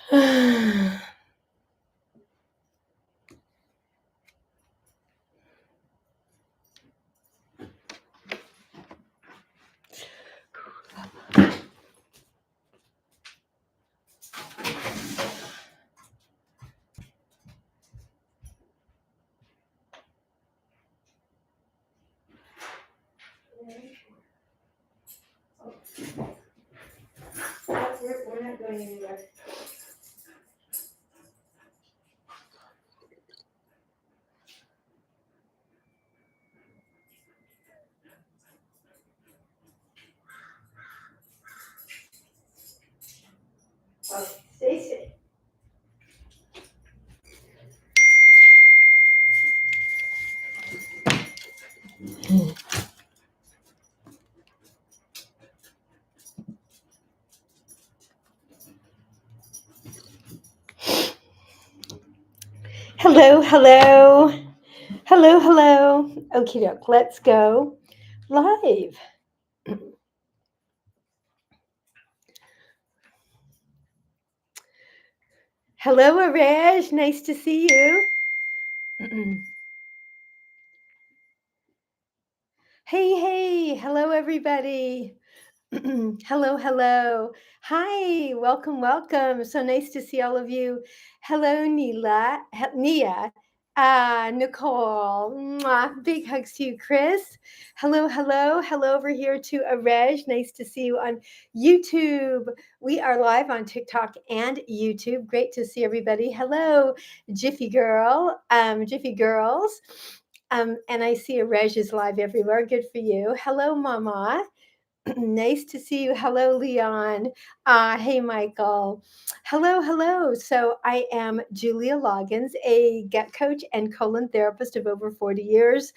We're not going anywhere. Oh, Stacy. Hello, hello. Hello, hello. Okie doke. Let's go live. Hello, Arej. Nice to see you. Hey, hey. Hello, everybody. Hello, hello. Hi, welcome, welcome. So nice to see all of you. Hello, Nia, Nicole. Mwah. Big hugs to you, Chris. Hello, hello. Hello over here to Arej. Nice to see you on YouTube. We are live on TikTok and YouTube. Great to see everybody. Hello, Jiffy Girl, Jiffy Girls. And I see Arej is live everywhere. Good for you. Hello, Mama. Nice to see you. Hello, Leon. Hey, Michael. Hello, hello. So I am Julia Loggins, a gut coach and colon therapist of over 40 years.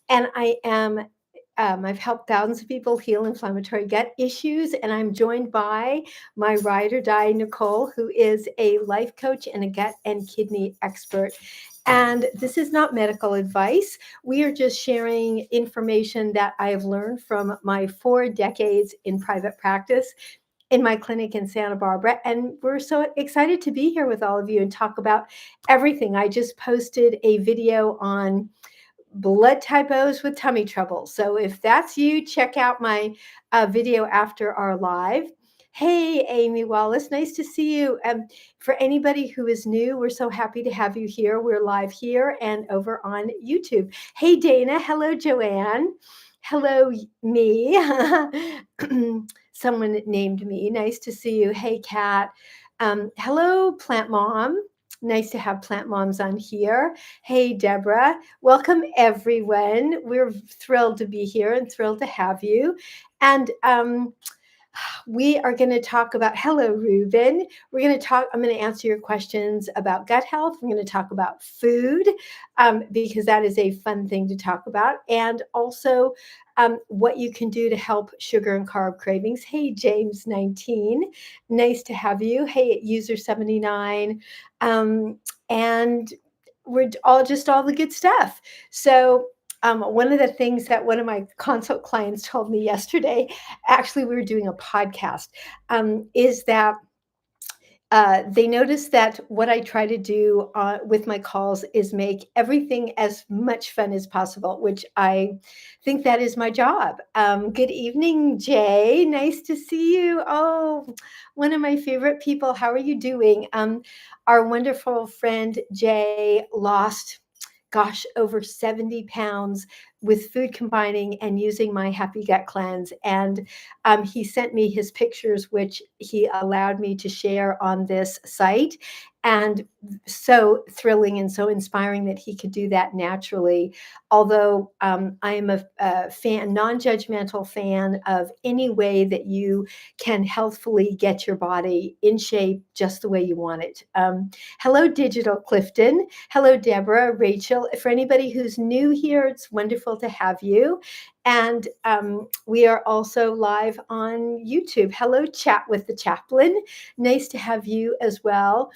And I've helped thousands of people heal inflammatory gut issues. And I'm joined by my ride or die, Nicole, who is a life coach and a gut and kidney expert. And this is not medical advice. We are just sharing information that I have learned from my 4 decades in private practice in my clinic in Santa Barbara. And we're so excited to be here with all of you and talk about everything. I just posted a video on blood type O's with tummy trouble. So if that's you, check out my video after our live. Hey, Amy Wallace, nice to see you. For anybody who is new, we're so happy to have you here. We're live here and over on YouTube. Hey, Dana. Hello, Joanne. Hello, me. Someone named me. Nice to see you. Hey, Kat. Hello, Plant Mom. Nice to have Plant Moms on here. Hey, Deborah. Welcome, everyone. We're thrilled to be here and thrilled to have you. And we are going to talk about, hello, Ruben. I'm going to answer your questions about gut health. We're going to talk about food because that is a fun thing to talk about. And also what you can do to help sugar and carb cravings. Hey, James 19. Nice to have you. Hey, user 79. And we're all the good stuff. So one of the things that one of my consult clients told me yesterday, actually we were doing a podcast, is that they noticed that what I try to do with my calls is make everything as much fun as possible, which I think that is my job. Good evening, Jay. Nice to see you. Oh, one of my favorite people. How are you doing? Our wonderful friend Jay lost, gosh, over 70 pounds with food combining and using my Happy Gut Cleanse. And he sent me his pictures, which he allowed me to share on this site. And so thrilling and so inspiring that he could do that naturally. Although I am a fan, non-judgmental fan of any way that you can healthfully get your body in shape just the way you want it. Hello, Digital Clifton. Hello, Deborah, Rachel. For anybody who's new here, it's wonderful to have you. And we are also live on YouTube. Hello, Chat with the Chaplain. Nice to have you as well.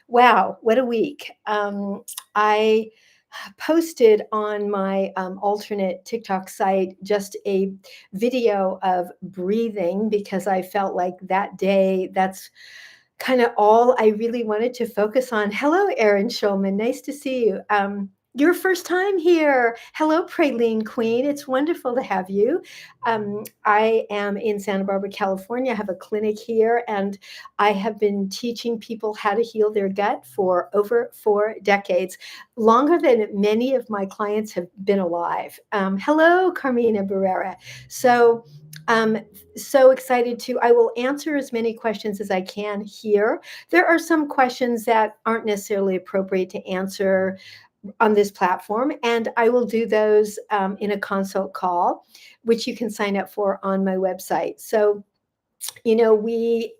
Wow, what a week. I posted on my alternate TikTok site just a video of breathing because I felt like that day, that's kind of all I really wanted to focus on. Hello, Erin Schulman. Nice to see you. Your first time here. Hello, Praline Queen. It's wonderful to have you. I am in Santa Barbara, California. I have a clinic here, and I have been teaching people how to heal their gut for over 4 decades, longer than many of my clients have been alive. Hello, Carmina Barrera. So, um, so excited to, I will answer as many questions as I can here. There are some questions that aren't necessarily appropriate to answer on this platform, and I will do those in a consult call, which you can sign up for on my website. So we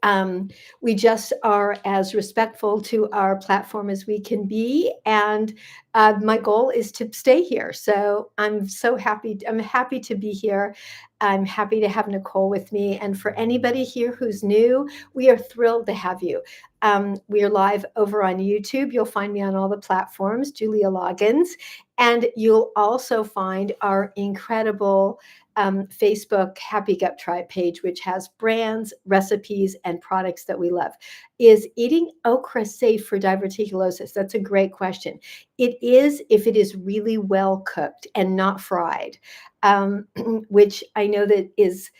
just are as respectful to our platform as we can be, and my goal is to stay here. So I'm happy to be here. I'm happy to have Nicole with me, and for anybody here who's new, we are thrilled to have you. We are live over on YouTube. You'll find me on all the platforms, Julia Loggins, and you'll also find our incredible Facebook Happy Gut Tribe page, which has brands, recipes, and products that we love. Is eating okra safe for diverticulosis? That's a great question. It is if it is really well cooked and not fried, which I know that is.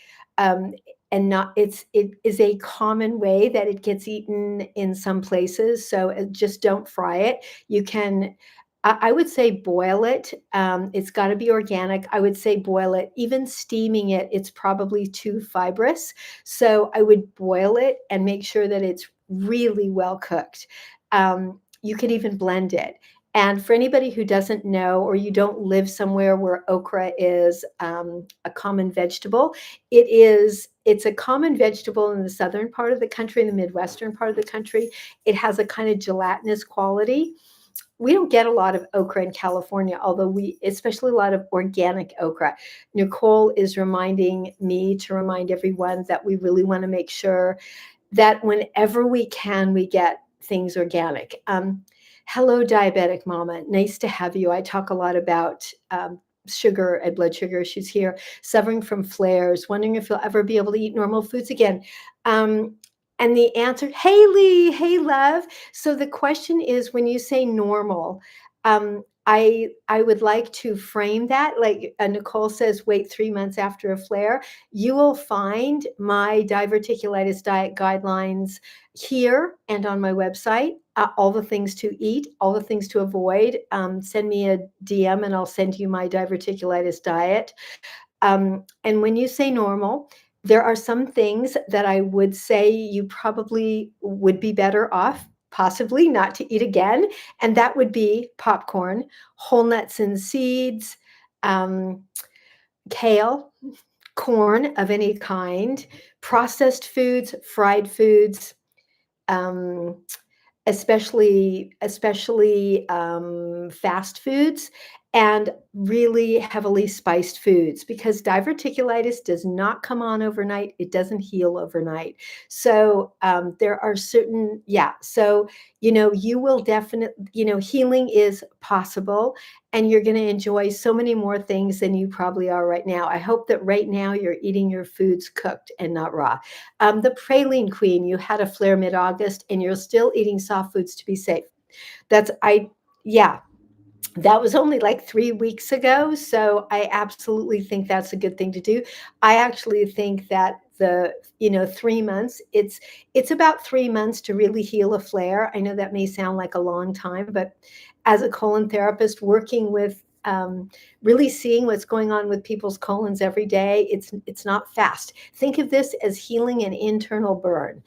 And not it is a common way that it gets eaten in some places. So just don't fry it. You can I would say boil it. It's got to be organic. I would say boil it. Even steaming it, it's probably too fibrous. So I would boil it and make sure that it's really well cooked. You can even blend it. And for anybody who doesn't know, or you don't live somewhere where okra is a common vegetable, it's a common vegetable in the southern part of the country, in the Midwestern part of the country. It has a kind of gelatinous quality. We don't get a lot of okra in California, although especially a lot of organic okra. Nicole is reminding me to remind everyone that we really want to make sure that whenever we can, we get things organic. Hello, diabetic mama. Nice to have you. I talk a lot about sugar and blood sugar issues here, suffering from flares, wondering if you'll ever be able to eat normal foods again. And the answer, Haley, hey, love. So the question is, when you say normal, I would like to frame that like Nicole says, wait 3 months after a flare. You will find my diverticulitis diet guidelines here and on my website. All the things to eat, all the things to avoid. Send me a DM and I'll send you my diverticulitis diet. And when you say normal, there are some things that I would say you probably would be better off possibly not to eat again. And that would be popcorn, whole nuts and seeds, um, kale, corn of any kind, processed foods, fried foods, um, especially fast foods, and really heavily spiced foods, because diverticulitis does not come on overnight. It doesn't heal overnight. So there are certain, so you will definitely, healing is possible, and you're going to enjoy so many more things than you probably are right now. I hope that right now you're eating your foods cooked and not raw. The praline queen, you had a flare mid-August and you're still eating soft foods to be safe. Yeah, that was only like 3 weeks ago. So I absolutely think that's a good thing to do. I actually think that 3 months, it's about 3 months to really heal a flare. I know that may sound like a long time, but as a colon therapist working with really seeing what's going on with people's colons every day, it's not fast. Think of this as healing an internal burn.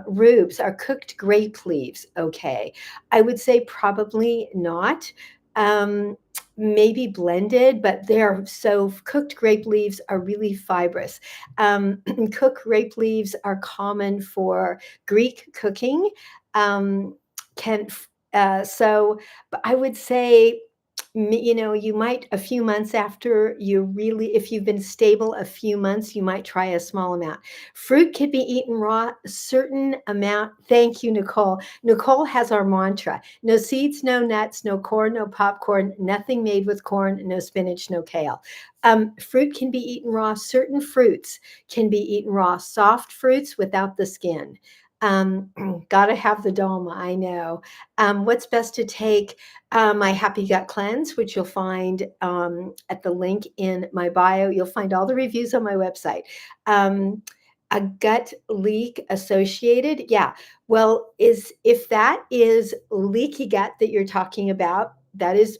Rubes are cooked grape leaves. Okay. I would say probably not. Um, Maybe blended, but cooked grape leaves are really fibrous. Cooked grape leaves are common for Greek cooking. Um, can so, but I would say, you might a few months after if you've been stable a few months, you might try a small amount. Fruit can be eaten raw, a certain amount. Thank you, Nicole. Nicole has our mantra: no seeds, no nuts, no corn, no popcorn, nothing made with corn, no spinach, no kale. Fruit can be eaten raw. Certain fruits can be eaten raw, soft fruits without the skin. Um, Gotta have the Doma, I know. What's best to take? My Happy Gut Cleanse, which you'll find at the link in my bio. You'll find all the reviews on my website. Um, a gut leak associated, yeah. Well, is if that is leaky gut that you're talking about, that is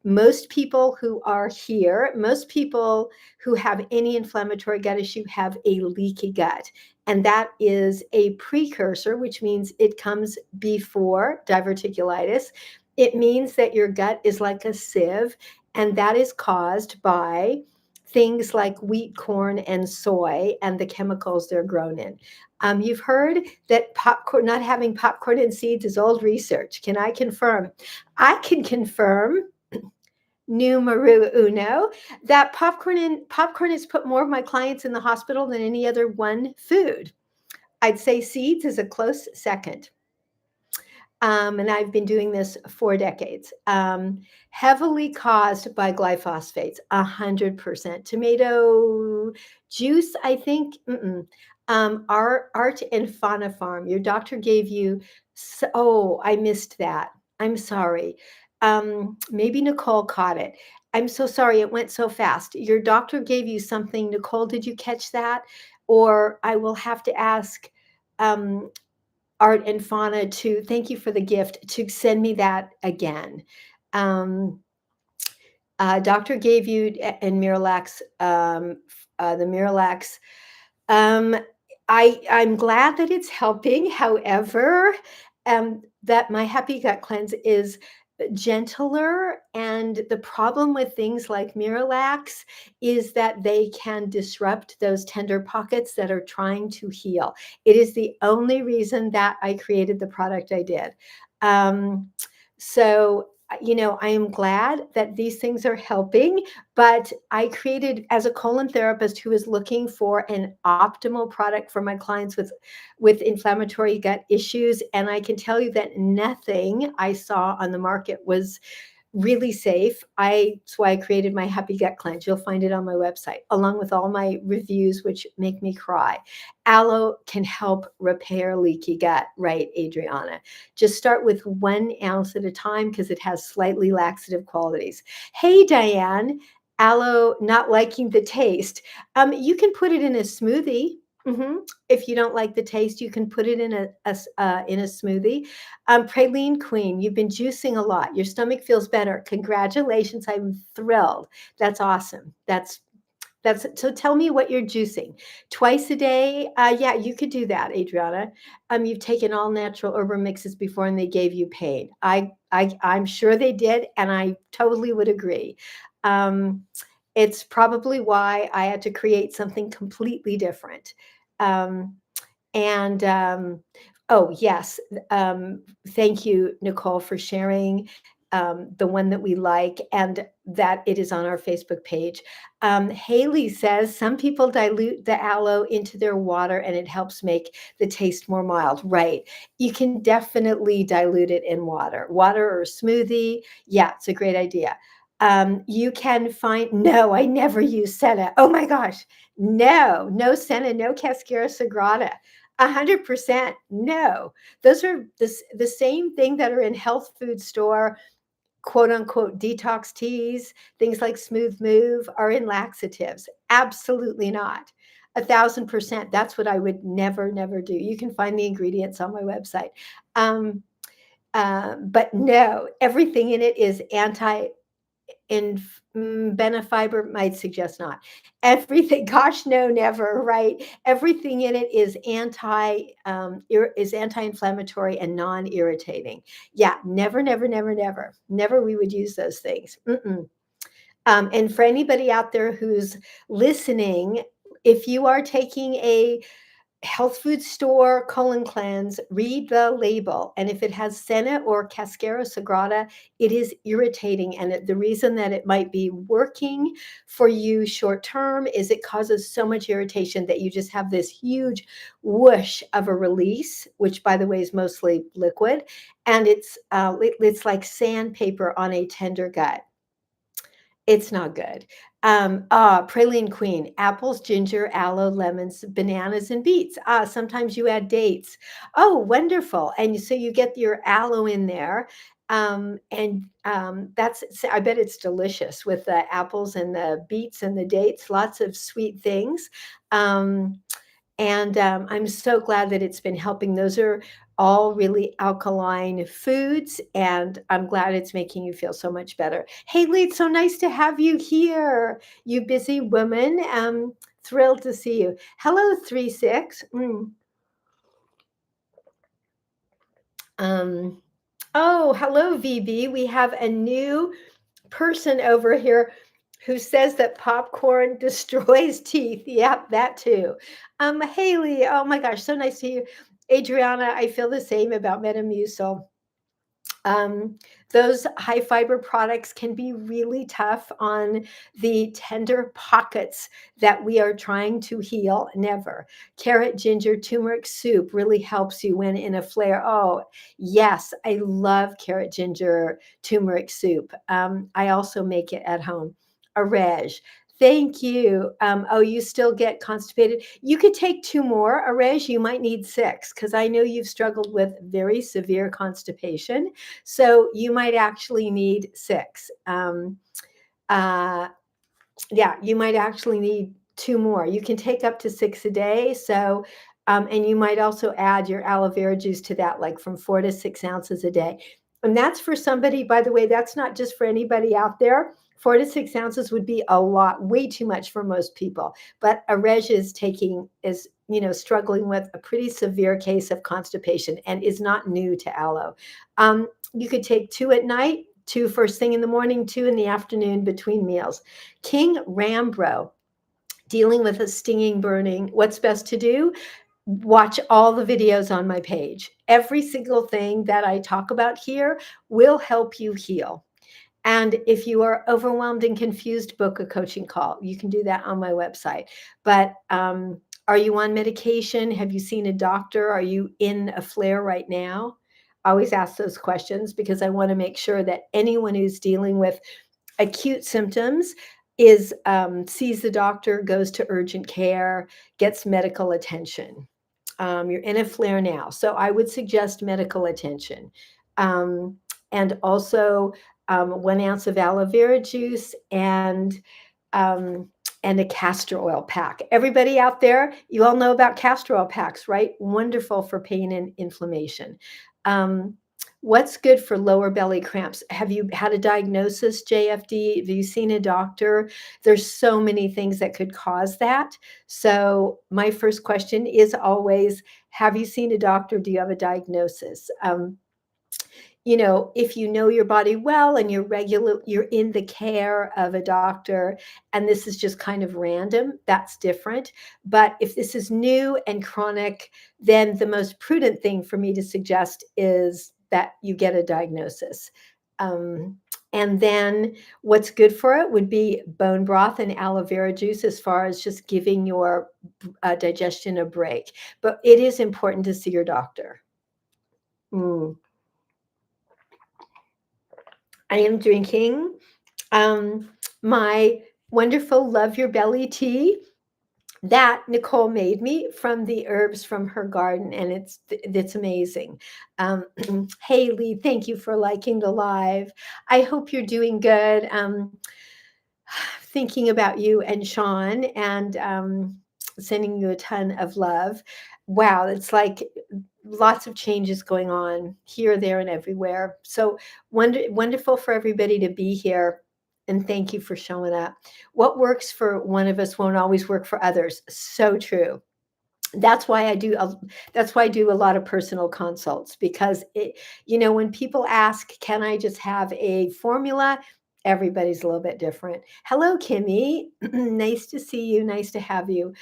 most people who are here, most people who have any inflammatory gut issue have a leaky gut. And that is a precursor, which means it comes before diverticulitis. It means that your gut is like a sieve, and that is caused by things like wheat, corn, and soy and the chemicals they're grown in. You've heard that popcorn, not having popcorn and seeds is old research. Can I confirm? I can confirm numero uno that popcorn has put more of my clients in the hospital than any other one food. I'd say seeds is a close second. And I've been doing this for decades. Heavily caused by glyphosates, 100%. Tomato juice, I think. Art and Fauna Farm. Your doctor gave you. Oh, I missed that. I'm sorry. Maybe Nicole caught it. I'm so sorry. It went so fast. Your doctor gave you something. Nicole, did you catch that? Or I will have to ask um, Art and Fauna to thank you for the gift to send me that again. Um, Doctor gave you and Miralax, the Miralax. Um, I'm glad that it's helping. However, that my Happy Gut Cleanse is gentler, and the problem with things like Miralax is that they can disrupt those tender pockets that are trying to heal. It is the only reason that I created the product I did. Um, so I am glad that these things are helping, but I created as a colon therapist who is looking for an optimal product for my clients with inflammatory gut issues, and I can tell you that nothing I saw on the market was really safe. That's why I created my Happy Gut Cleanse. You'll find it on my website, along with all my reviews, which make me cry. Aloe can help repair leaky gut, right, Adriana? Just start with 1 ounce at a time because it has slightly laxative qualities. Hey, Diane, aloe not liking the taste. You can put it in a smoothie. If you don't like the taste, you can put it in a smoothie. Praline Queen, you've been juicing a lot. Your stomach feels better. Congratulations. I'm thrilled. That's awesome. That's so tell me what you're juicing. Twice a day? Yeah, you could do that, Adriana. You've taken all natural herbal mixes before and they gave you pain. I'm sure they did, and I totally would agree. Um, it's probably why I had to create something completely different. Um, and oh, yes. Thank you, Nicole, for sharing the one that we like and that it is on our Facebook page. Haley says some people dilute the aloe into their water and it helps make the taste more mild. Right. You can definitely dilute it in water or smoothie. Yeah, it's a great idea. You can find, no, I never use senna. Oh my gosh. No senna, no cascara sagrada. 100% no. Those are the same thing that are in health food store, quote unquote detox teas, things like Smooth Move are in laxatives. Absolutely not. 1,000%. That's what I would never do. You can find the ingredients on my website. Um, but no, everything in it is and benefiber might suggest not everything. Gosh, no, never. Right, everything in it is anti-inflammatory and non-irritating. Yeah, never we would use those things. And for anybody out there who's listening, if you are taking a health food store colon cleanse, read the label. And if it has senna or cascara sagrada, it is irritating. And the reason that it might be working for you short term is it causes so much irritation that you just have this huge whoosh of a release, which by the way is mostly liquid. And it's like sandpaper on a tender gut. It's not good. Praline Queen, apples, ginger, aloe, lemons, bananas, and beets. Sometimes you add dates. Oh, wonderful. And so you get your aloe in there. I bet it's delicious with the apples and the beets and the dates, lots of sweet things. Um, and I'm so glad that it's been helping. Those are all really alkaline foods, and I'm glad it's making you feel so much better. Haley, it's so nice to have you here, you busy woman. Thrilled to see you. Hello, 3 6. Um, oh, hello, VB. We have a new person over here who says that popcorn destroys teeth. Yep, that too. Haley, oh my gosh, so nice to see you. Adriana, I feel the same about Metamucil. Um, those high fiber products can be really tough on the tender pockets that we are trying to heal. Never. Carrot, ginger, turmeric soup really helps you when in a flare. Oh, yes, I love carrot, ginger, turmeric soup. I also make it at home. Arej. Thank you. Oh, you still get constipated. You could take two more, Arej. You might need six because I know you've struggled with very severe constipation. So you might actually need six. Uh, yeah, you might actually need two more. You can take up to six a day. So, and you might also add your aloe vera juice to that, like from 4 to 6 ounces a day. And that's for somebody, by the way, that's not just for anybody out there. 4 to 6 ounces would be a lot, way too much for most people. But Arej is struggling with a pretty severe case of constipation and is not new to aloe. You could take two at night, two first thing in the morning, two in the afternoon between meals. King Rambro, dealing with a stinging burning. What's best to do? Watch all the videos on my page. Every single thing that I talk about here will help you heal. And if you are overwhelmed and confused, book a coaching call. You can do that on my website. But are you on medication? Have you seen a doctor? Are you in a flare right now? I always ask those questions because I want to make sure that anyone who's dealing with acute symptoms is sees the doctor, goes to urgent care, gets medical attention. You're in a flare now, so I would suggest medical attention. And also 1 ounce of aloe vera juice um, and a castor oil pack. Everybody out there, you all know about castor oil packs, right? Wonderful for pain and inflammation. Um, what's good for lower belly cramps? Have you had a diagnosis, JFD? Have you seen a doctor? There's so many things that could cause that. So my first question is always, have you seen a doctor? Do you have a diagnosis? If you know your body well and you're in the care of a doctor and this is just kind of random, that's different. But if this is new and chronic, then the most prudent thing for me to suggest is that you get a diagnosis. And then what's good for it would be bone broth and aloe vera juice as far as just giving your digestion a break. But it is important to see your doctor. Mm. I am drinking my wonderful Love Your Belly tea that Nicole made me from the herbs from her garden, and it's amazing. Haley, thank you for liking the live. I hope you're doing good. Thinking about you and Sean, and sending you a ton of love. Wow, it's like lots of changes going on here, there, and everywhere. So wonderful for everybody to be here. And thank you for showing up. What works for one of us won't always work for others. So true. That's why I do a lot of personal consults, because when people ask, can I just have a formula? Everybody's a little bit different. Hello, Kimmy. Nice to see you. Nice to have you.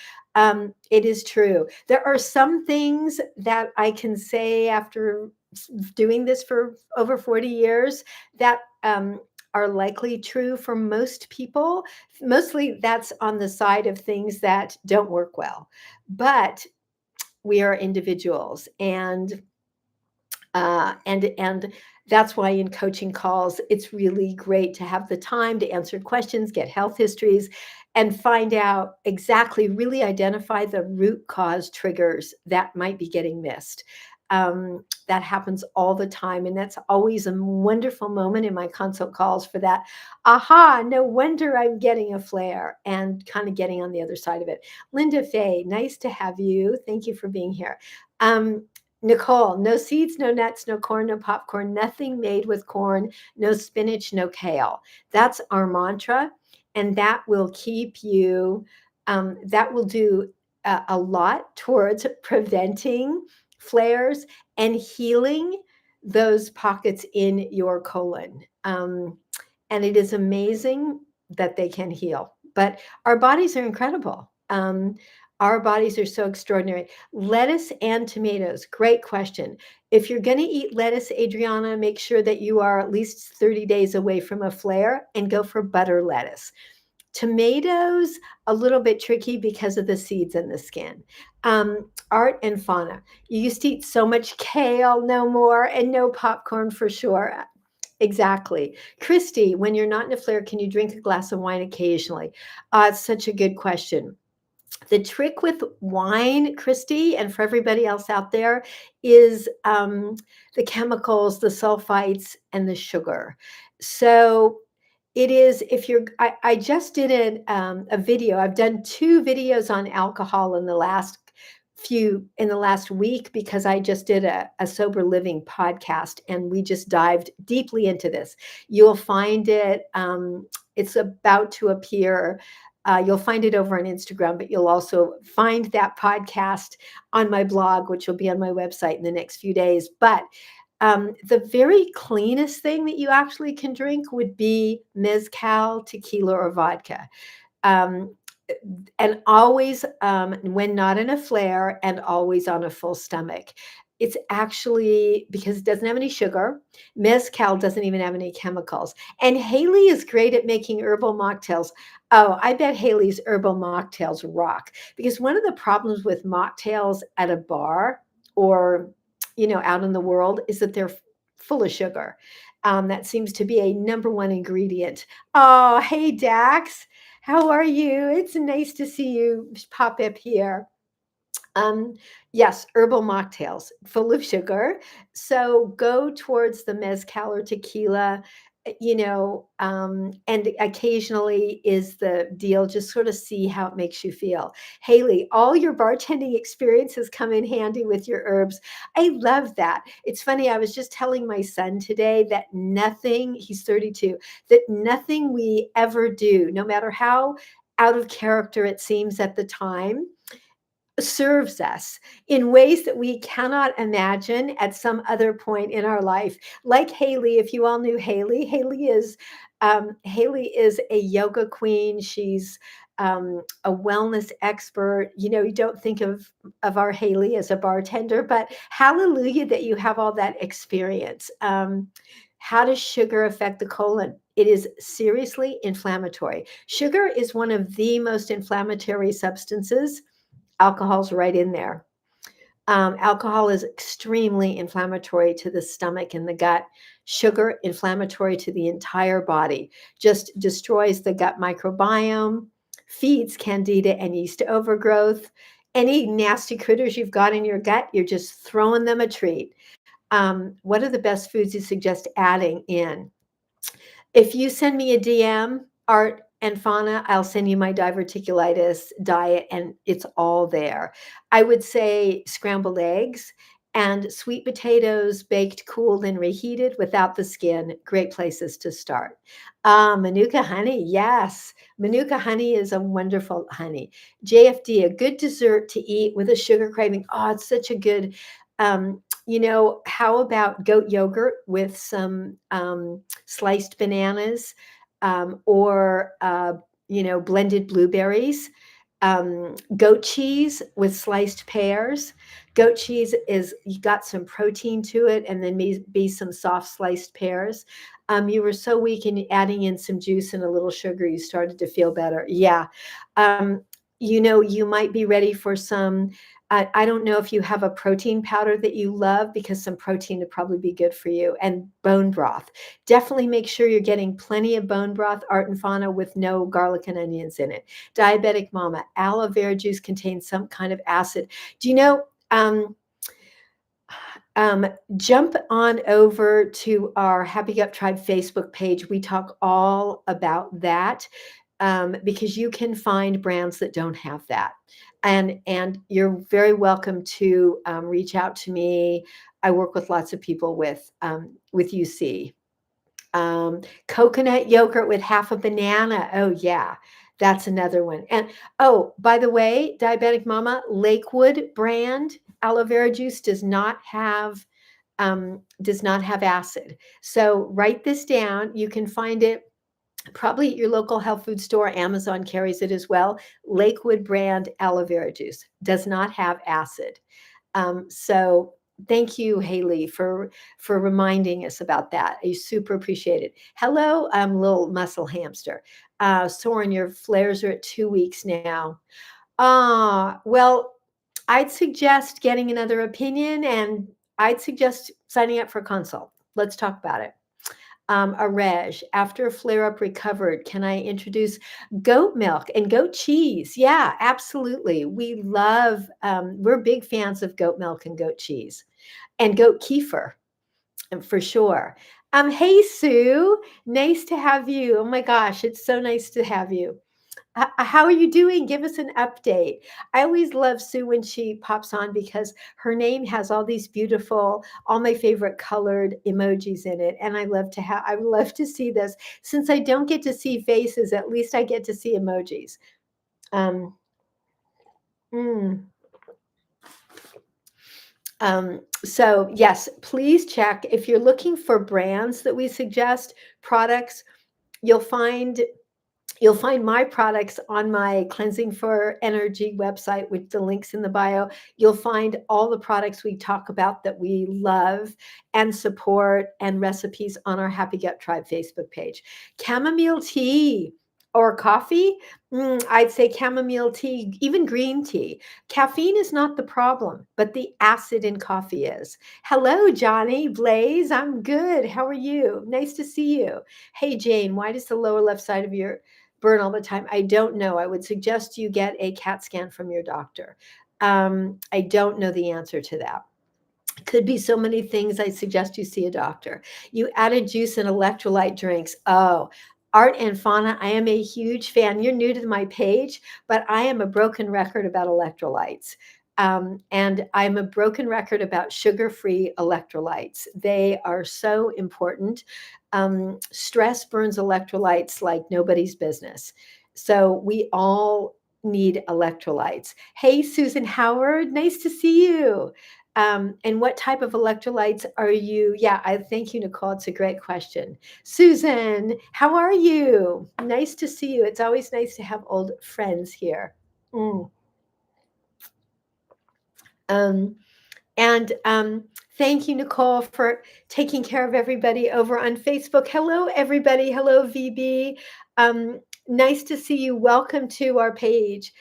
It is true. There are some things that I can say after doing this for over 40 years that are likely true for most people. Mostly that's on the side of things that don't work well. But we are individuals, and And that's why in coaching calls, it's really great to have the time to answer questions, get health histories, and find out exactly, really identify the root cause triggers that might be getting missed. That happens all the time. And that's always a wonderful moment in my consult calls for that. Aha, no wonder I'm getting a flare and kind of getting on the other side of it. Linda Fay, nice to have you. Thank you for being here. Nicole, no seeds, no nuts, no corn, no popcorn, nothing made with corn, no spinach, no kale. That's our mantra. And that will keep you, that will do a lot towards preventing flares and healing those pockets in your colon. And it is amazing that they can heal. But our bodies are incredible. Our bodies are so extraordinary. Lettuce and tomatoes, great question. If you're going to eat lettuce, Adriana, make sure that you are at least 30 days away from a flare and go for butter lettuce. Tomatoes, a little bit tricky because of the seeds and the skin. Art and fauna. You used to eat so much kale, no more, and no popcorn for sure. Exactly. Christy, when you're not in a flare, can you drink a glass of wine occasionally? It's such a good question. The trick with wine, Christy, and for everybody else out there, is the chemicals, the sulfites, and the sugar. So it is, if you're, I just did a video. I've done 2 videos on alcohol in the last week because I just did a sober living podcast and we just dived deeply into this. You'll find it, it's about to appear. You'll find it over on Instagram, but you'll also find that podcast on my blog, which will be on my website in the next few days. But the very cleanest thing that you actually can drink would be mezcal, tequila, or vodka. Um, and always, when not in a flare, and always on a full stomach. It's actually because it doesn't have any sugar. Mezcal doesn't even have any chemicals. And Haley is great at making herbal mocktails. Oh, I bet Haley's herbal mocktails rock. Because one of the problems with mocktails at a bar or, out in the world is that they're full of sugar. That seems to be a number one ingredient. Oh, hey, Dax. How are you? It's nice to see you pop up here. Um, yes, herbal mocktails full of sugar. So go towards the mezcal or tequila, and occasionally is the deal. Just sort of see how it makes you feel. Haley, all your bartending experiences come in handy with your herbs. I love that. It's funny. I was just telling my son today that he's 32, that nothing we ever do, no matter how out of character it seems at the time, serves us in ways that we cannot imagine at some other point in our life. Like Haley, if you all knew Haley, Haley is a yoga queen. She's a wellness expert. You don't think of our Haley as a bartender, but hallelujah that you have all that experience. How does sugar affect the colon? It is seriously inflammatory. Sugar is one of the most inflammatory substances. Alcohol's right in there. Alcohol is extremely inflammatory to the stomach and the gut. Sugar, inflammatory to the entire body, just destroys the gut microbiome, feeds candida and yeast overgrowth. Any nasty critters you've got in your gut, you're just throwing them a treat. What are the best foods you suggest adding in? If you send me a DM, Art and Fauna, I'll send you my diverticulitis diet and it's all there. I would say scrambled eggs and sweet potatoes, baked, cooled, and reheated without the skin. Great places to start. Manuka honey, yes. Manuka honey is a wonderful honey. JFD, a good dessert to eat with a sugar craving. Oh, it's such a good, how about goat yogurt with some sliced bananas, or blended blueberries, goat cheese with sliced pears. Goat cheese is, you got some protein to it, and then maybe some soft sliced pears. You were so weak in adding in some juice and a little sugar, you started to feel better. Yeah. You might be ready for some I don't know if you have a protein powder that you love, because some protein would probably be good for you. And bone broth. Definitely make sure you're getting plenty of bone broth, Art and Fauna, with no garlic and onions in it. Diabetic mama, aloe vera juice contains some kind of acid. Do you know? Um, jump on over to our Happy Gut Tribe Facebook page. We talk all about that, because you can find brands that don't have that. And you're very welcome to reach out to me. I work with lots of people with UC. Coconut yogurt with half a banana. Oh yeah, that's another one. And oh, by the way, diabetic mama, Lakewood brand aloe vera juice does not have acid. So write this down. You can find it probably at your local health food store. Amazon carries it as well. Lakewood brand aloe vera juice does not have acid. So thank you, Haley, for reminding us about that. I super appreciate it. Hello, little muscle hamster. Soren, your flares are at 2 weeks now. Well, I'd suggest getting another opinion, and I'd suggest signing up for a consult. Let's talk about it. A reg, after a flare up recovered, can I introduce goat milk and goat cheese? Yeah, absolutely. We're big fans of goat milk and goat cheese and goat kefir, for sure. Hey, Sue, nice to have you. Oh my gosh, it's so nice to have you. How are you doing? Give us an update. I always love Sue when she pops on, because her name has all these beautiful, all my favorite colored emojis in it. And I love to see this. Since I don't get to see faces, at least I get to see emojis. Um, mm. So yes, please check. If you're looking for brands that we suggest, products, you'll find You'll find my products on my Cleansing for Energy website, with the links in the bio. You'll find all the products we talk about that we love and support, and recipes on our Happy Gut Tribe Facebook page. Chamomile tea or coffee? I'd say chamomile tea, even green tea. Caffeine is not the problem, but the acid in coffee is. Hello, Johnny Blaze. I'm good. How are you? Nice to see you. Hey, Jane, why does the lower left side of your burn all the time? I don't know. I would suggest you get a CAT scan from your doctor. I don't know the answer to that. Could be so many things. I suggest you see a doctor. You added juice and electrolyte drinks. Oh, Art and Fauna, I am a huge fan. You're new to my page, but I am a broken record about electrolytes. And I'm a broken record about sugar-free electrolytes. They are so important. Stress burns electrolytes like nobody's business. So we all need electrolytes. Hey, Susan Howard, nice to see you. And what type of electrolytes are you? Yeah, I thank you, Nicole. It's a great question. Susan, how are you? Nice to see you. It's always nice to have old friends here. Mm. Um, and thank you, Nicole, for taking care of everybody over on Facebook. Hello, everybody. Hello, VB. Nice to see you. Welcome to our page.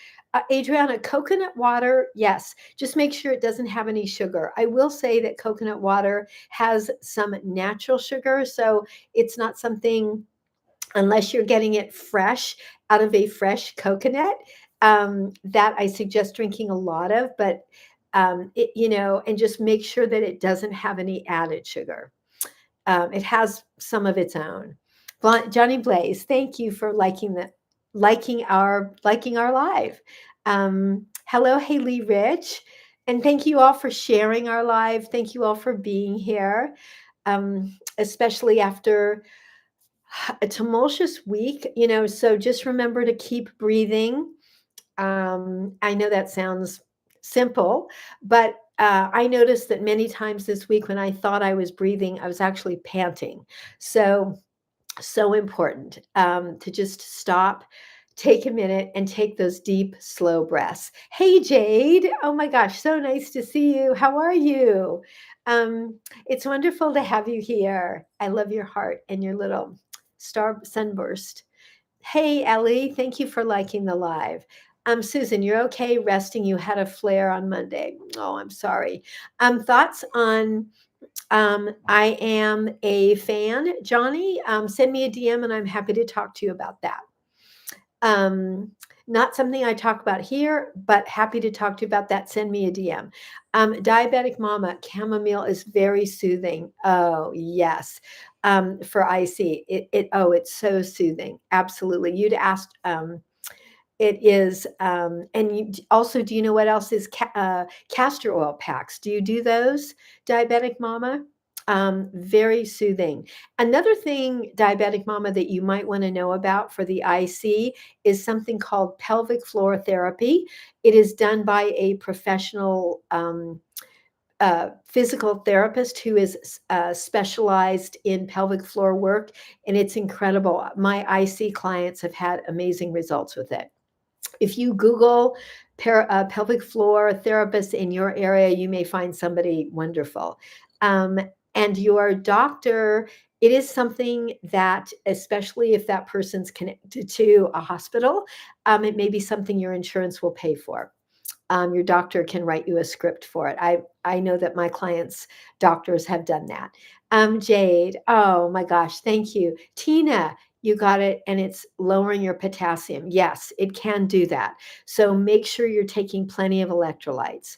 Adriana, coconut water, yes. Just make sure it doesn't have any sugar. I will say that coconut water has some natural sugar, so it's not something, unless you're getting it fresh out of a fresh coconut, that I suggest drinking a lot of. But and just make sure that it doesn't have any added sugar. It has some of its own. Johnny Blaze, thank you for liking our live. Hello, Haley Rich, and thank you all for sharing our live. Thank you all for being here, especially after a tumultuous week. So just remember to keep breathing. I know that sounds simple, but I noticed that many times this week, when I thought I was breathing, I was actually panting. So important, to just stop, take a minute, and take those deep, slow breaths. Hey, Jade. Oh my gosh, so nice to see you. How are you? It's wonderful to have you here. I love your heart and your little star sunburst. Hey, Ellie, thank you for liking the live. Susan, you're okay resting. You had a flare on Monday. Oh, I'm sorry. Thoughts on I am a fan, Johnny. Send me a DM and I'm happy to talk to you about that. Um, Not something I talk about here, but happy to talk to you about that. Send me a DM. Diabetic mama, chamomile is very soothing. Oh, yes. For IC, it's so soothing. Absolutely. You'd asked, it is, and also, do you know what else is castor oil packs? Do you do those, diabetic mama? Very soothing. Another thing, diabetic mama, that you might want to know about for the IC is something called pelvic floor therapy. It is done by a professional physical therapist who is specialized in pelvic floor work, and it's incredible. My IC clients have had amazing results with it. If you Google pelvic floor therapist in your area, you may find somebody wonderful. Um, and your doctor, it is something that, especially if that person's connected to a hospital, it may be something your insurance will pay for. Your doctor can write you a script for it. I know that my clients' doctors have done that. Jade, oh my gosh, thank you. Tina, you got it, and it's lowering your potassium. Yes, it can do that. So make sure you're taking plenty of electrolytes.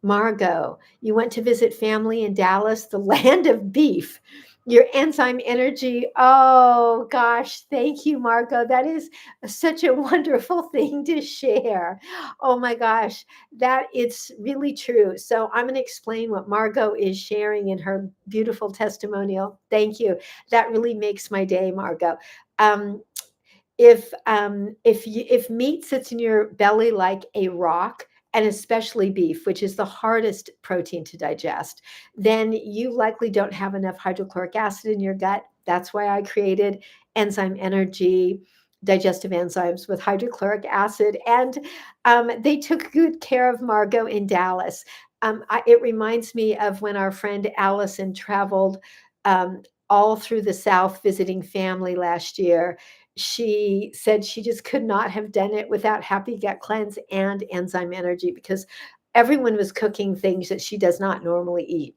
Margot, you went to visit family in Dallas, the land of beef. Your enzyme energy. Oh gosh, thank you, Margot. That is such a wonderful thing to share. Oh my gosh, that it's really true. So I'm going to explain what Margot is sharing in her beautiful testimonial. Thank you. That really makes my day, Margot. Um, if meat sits in your belly like a rock, and especially beef, which is the hardest protein to digest, then you likely don't have enough hydrochloric acid in your gut. That's why I created Enzyme Energy digestive enzymes with hydrochloric acid, and they took good care of Margot in Dallas. It reminds me of when our friend Allison traveled all through the South visiting family last year. She said she just could not have done it without Happy Gut Cleanse and Enzyme Energy, because everyone was cooking things that she does not normally eat.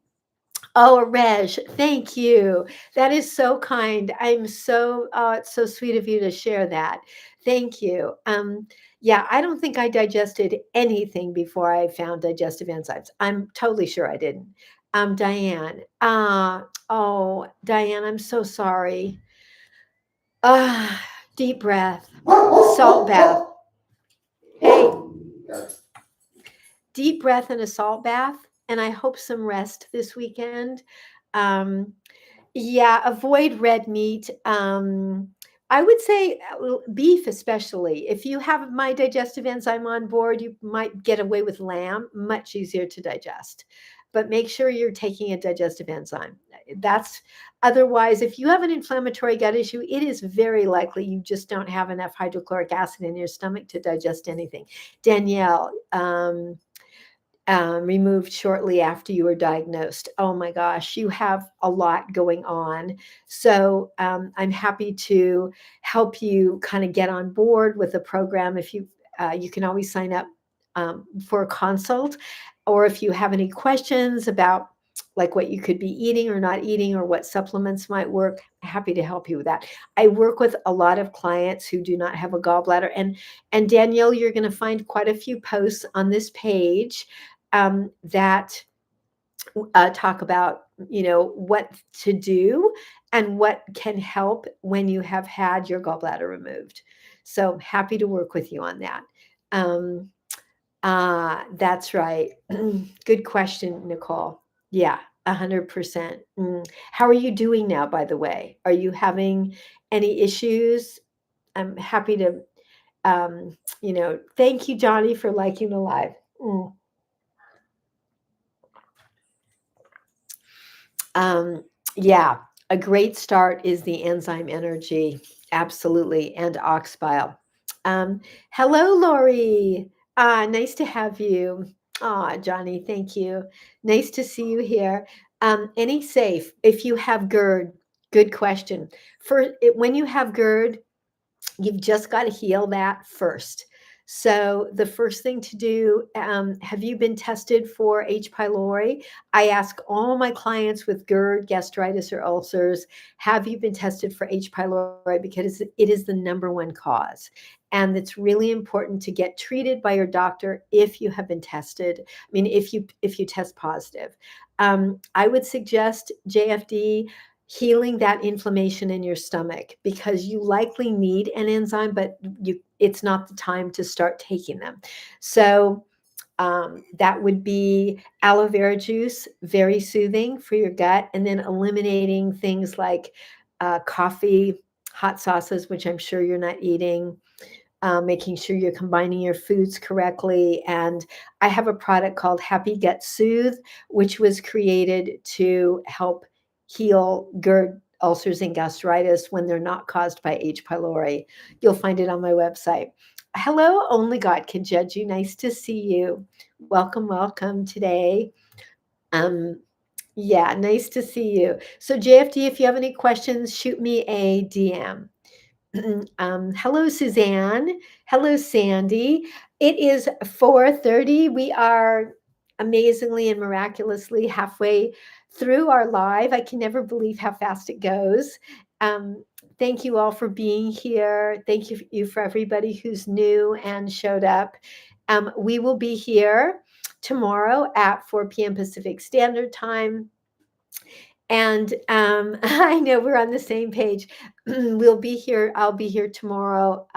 Oh, Reg, thank you. That is so kind. It's so sweet of you to share that. Thank you. Yeah, I don't think I digested anything before I found digestive enzymes. I'm totally sure I didn't. Diane, Diane, I'm so sorry. Ah, deep breath, salt bath. Hey, deep breath and a salt bath, and I hope some rest this weekend. Um, yeah, avoid red meat. I would say beef, especially. If you have my digestive enzyme on board, you might get away with lamb, much easier to digest. But make sure you're taking a digestive enzyme. That's Otherwise, if you have an inflammatory gut issue, it is very likely you just don't have enough hydrochloric acid in your stomach to digest anything. Danielle, removed shortly after you were diagnosed. Oh my gosh, you have a lot going on. So I'm happy to help you kind of get on board with the program. If you can always sign up for a consult, or if you have any questions about like what you could be eating or not eating, or what supplements might work, happy to help you with that. I work with a lot of clients who do not have a gallbladder, and Danielle, you're going to find quite a few posts on this page that talk about what to do and what can help when you have had your gallbladder removed. So happy to work with you on that. um, that's right. Good question, Nicole. Yeah, 100%. How are you doing now, by the way? Are you having any issues? I'm happy to thank you, Johnny, for liking the live. Um, yeah, a great start is the enzyme energy. Absolutely. And ox bile. Hello, Lori. Nice to have you. Johnny, thank you. Nice to see you here. Any safe if you have GERD? Good question. When you have GERD, you've just got to heal that first. So the first thing to do, have you been tested for H. pylori? I ask all my clients with GERD, gastritis, or ulcers, have you been tested for H. pylori? Because it is the number one cause. And it's really important to get treated by your doctor if you have been tested. I mean, if you test positive. I would suggest JFD healing that inflammation in your stomach because you likely need an enzyme, but it's not the time to start taking them. So that would be aloe vera juice, very soothing for your gut, and then eliminating things like coffee, hot sauces, which I'm sure you're not eating, making sure you're combining your foods correctly. And I have a product called Happy Gut Soothe, which was created to help heal GERD, ulcers, and gastritis when they're not caused by H. pylori. You'll find it on my website. Hello, Only God Can Judge You. Nice to see you. Welcome, welcome today. Um, yeah, nice to see you. So, JFD, if you have any questions, shoot me a DM. Hello, Suzanne. Hello, Sandy. It is 4:30. We are amazingly and miraculously halfway through our live. I can never believe how fast it goes. Um, thank you all for being here. Thank you for everybody who's new and showed up. We will be here tomorrow at 4 p.m. Pacific Standard Time. And I know we're on the same page. We'll be here. I'll be here tomorrow,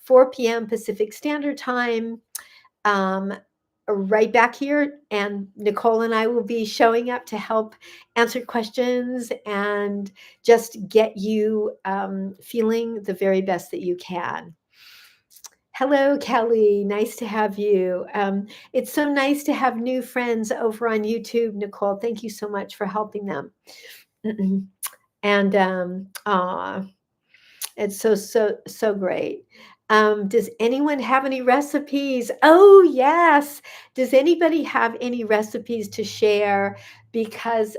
4 p.m. Pacific Standard Time, um, right back here. And Nicole and I will be showing up to help answer questions and just get you feeling the very best that you can. Hello, Kelly. Nice to have you. It's so nice to have new friends over on YouTube, Nicole. Thank you so much for helping them. And it's so great. Does anyone have any recipes? Oh, yes. Does anybody have any recipes to share? Because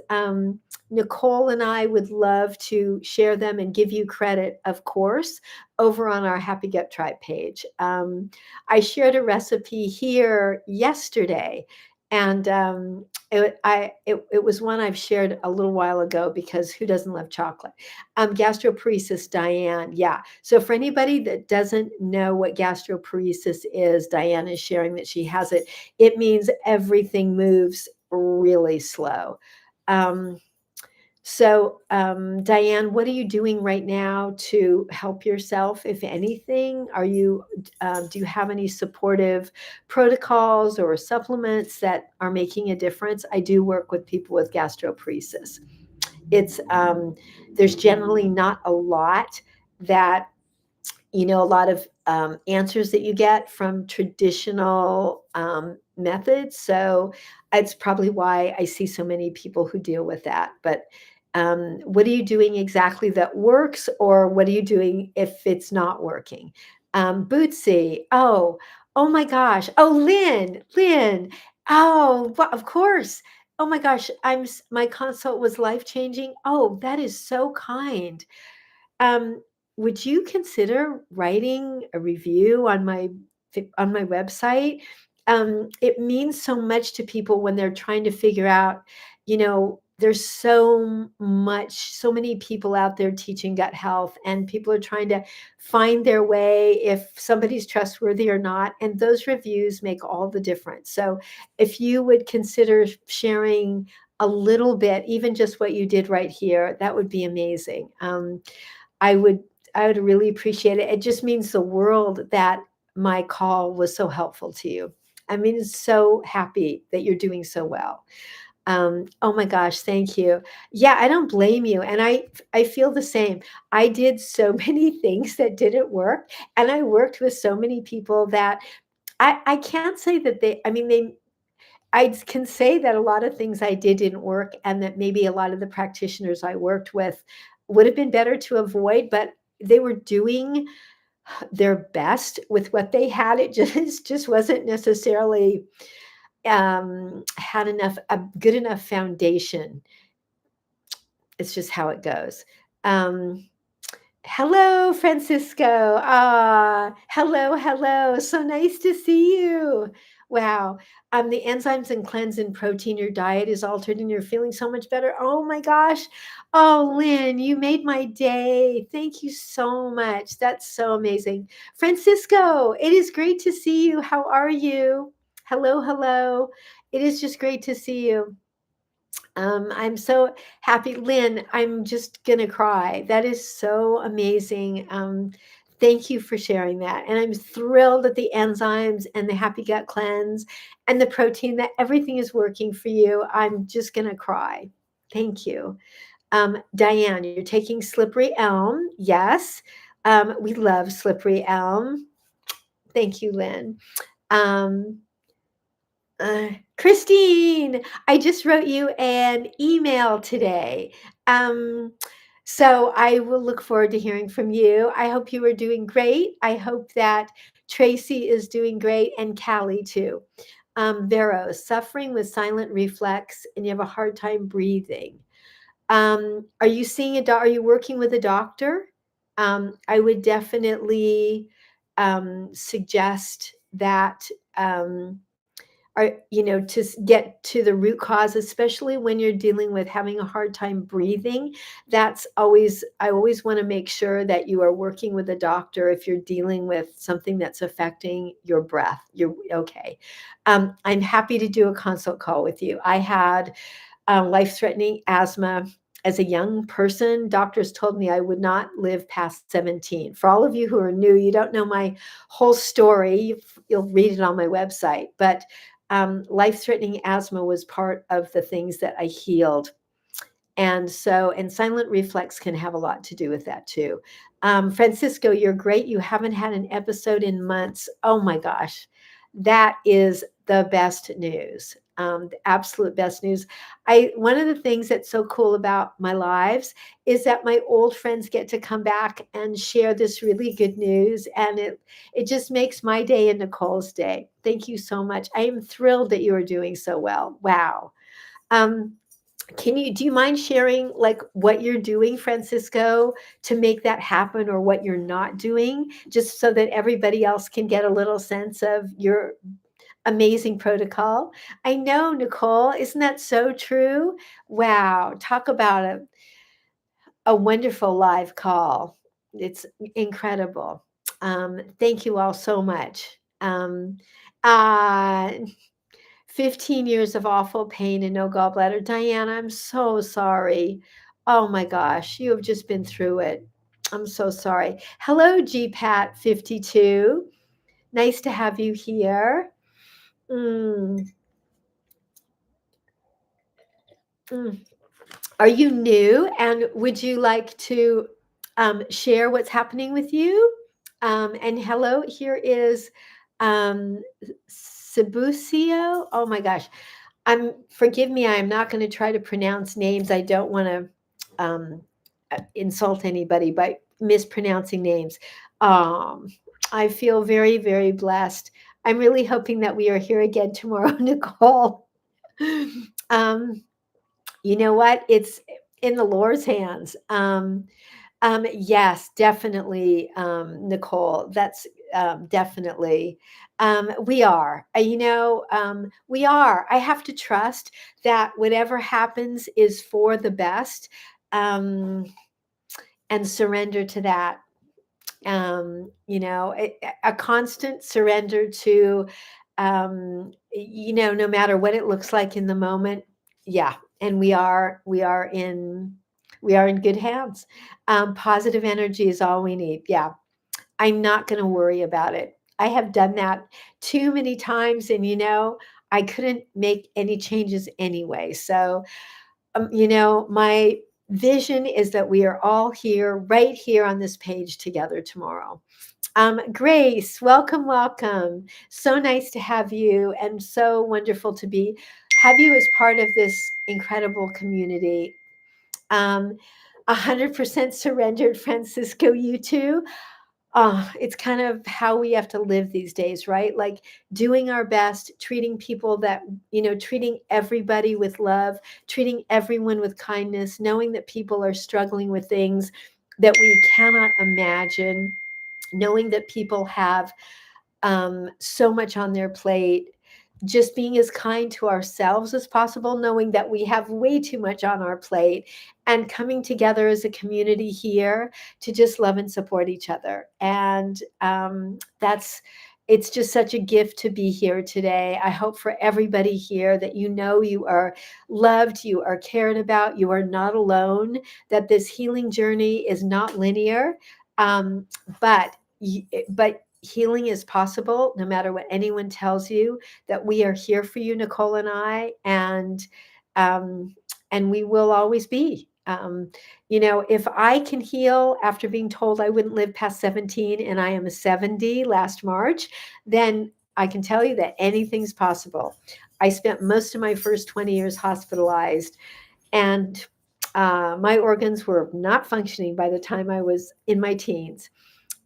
Nicole and I would love to share them and give you credit, of course, over on our Happy Gut Tribe page. I shared a recipe here yesterday, and it was one I've shared a little while ago because who doesn't love chocolate? Gastroparesis, Diane. Yeah. So for anybody that doesn't know what gastroparesis is, Diane is sharing that she has it. It means everything moves really slow. Diane, what are you doing right now to help yourself, if anything? Do you have any supportive protocols or supplements that are making a difference? I do work with people with gastroparesis. It's there's generally not a lot that a lot of answers that you get from traditional methods. So it's probably why I see so many people who deal with that. But what are you doing exactly that works, or what are you doing if it's not working? Bootsy, oh my gosh. Oh, Lynn. Oh, well, of course. Oh my gosh, my consult was life changing. Oh, that is so kind. Um, would you consider writing a review on my website? It means so much to people when they're trying to figure out, there's so many people out there teaching gut health, and people are trying to find their way if somebody's trustworthy or not. And those reviews make all the difference. So if you would consider sharing a little bit, even just what you did right here, that would be amazing. I would I would really appreciate it. It just means the world that my call was so helpful to you. I mean, so happy that you're doing so well. Oh my gosh, thank you. Yeah, I don't blame you, and I feel the same. I did so many things that didn't work, and I worked with so many people that I can't say that I can say that a lot of things I did didn't work, and that maybe a lot of the practitioners I worked with would have been better to avoid, but they were doing their best with what they had. It just wasn't necessarily had a good enough foundation. It's just how it goes. Um, Hello, Francisco. Hello, hello. So nice to see you. Wow. The enzymes and cleanse and protein, your diet is altered and you're feeling so much better. Oh my gosh. Oh, Lynn, you made my day. Thank you so much. That's so amazing. Francisco, it is great to see you. How are you? Hello, hello. It is just great to see you. I'm so happy. Lynn, I'm just gonna cry. That is so amazing. Thank you for sharing that. And I'm thrilled that the enzymes and the happy gut cleanse and the protein, that everything is working for you. I'm just gonna cry. Thank you. Diane, you're taking slippery elm. Yes. We love slippery elm. Thank you, Lynn. Um, Christine, I just wrote you an email today. Um, so I will look forward to hearing from you. I hope you are doing great. I hope that Tracy is doing great and Callie too. Vero, suffering with silent reflex and you have a hard time breathing. Are you seeing are you working with a doctor? I would definitely suggest that are get to the root cause, especially when you're dealing with having a hard time breathing. That's always I always want to make sure that you are working with a doctor if you're dealing with something that's affecting your breath. You're okay. I'm happy to do a consult call with you. I had life-threatening asthma as a young person. Doctors told me I would not live past 17. For all of you who are new, you don't know my whole story. You'll read it on my website. But life-threatening asthma was part of the things that I healed. And silent reflex can have a lot to do with that too. Francisco, you're great. You haven't had an episode in months. Oh my gosh, that is the best news. The absolute best news. One of the things that's so cool about my lives is that my old friends get to come back and share this really good news, and it just makes my day and Nicole's day. Thank you so much. I am thrilled that you are doing so well. Wow. Um, do you mind sharing like what you're doing, Francisco, to make that happen, or what you're not doing, just so that everybody else can get a little sense of your amazing protocol? I know, Nicole, isn't that so true? Wow, talk about a wonderful live call. It's incredible. Thank you all so much. Uh, 15 years of awful pain and no gallbladder. Diana, I'm so sorry. Oh my gosh, you have just been through it. I'm so sorry. Hello, GPAT52. Nice to have you here. Mm, mm. Are you new and would you like to share what's happening with you? And hello, here is um, Sabucio. Oh my gosh. Forgive me, I am not going to try to pronounce names. I don't want to insult anybody by mispronouncing names. Um, I feel very, very blessed. I'm really hoping that we are here again tomorrow, Nicole. um, you know what? It's in the Lord's hands. Yes, definitely, Nicole. That's definitely. We are. We are. I have to trust that whatever happens is for the best, um, and surrender to that. A constant surrender to, no matter what it looks like in the moment. Yeah, and we are in good hands. Positive energy is all we need. Yeah, I'm not going to worry about it. I have done that too many times, and I couldn't make any changes anyway. So, my vision is that we are all here, right here on this page together tomorrow. Grace, welcome, welcome. So nice to have you, and so wonderful to have you as part of this incredible community. 100% surrendered, Francisco. You too. It's kind of how we have to live these days, right? Like doing our best, treating people treating everybody with love, treating everyone with kindness, knowing that people are struggling with things, that we cannot imagine, knowing that people have so much on their plate, just being as kind to ourselves as possible, knowing that we have way too much on our plate, and coming together as a community here to just love and support each other. And it's just such a gift to be here today. I hope for everybody here that you know you are loved, you are cared about, you are not alone, that this healing journey is not linear, um, but but healing is possible no matter what anyone tells you, that we are here for you, Nicole and I, um, and we will always be. If I can heal after being told I wouldn't live past 17 and I am a 70 last March, then I can tell you that anything's possible. I spent most of my first 20 years hospitalized, and my organs were not functioning by the time I was in my teens.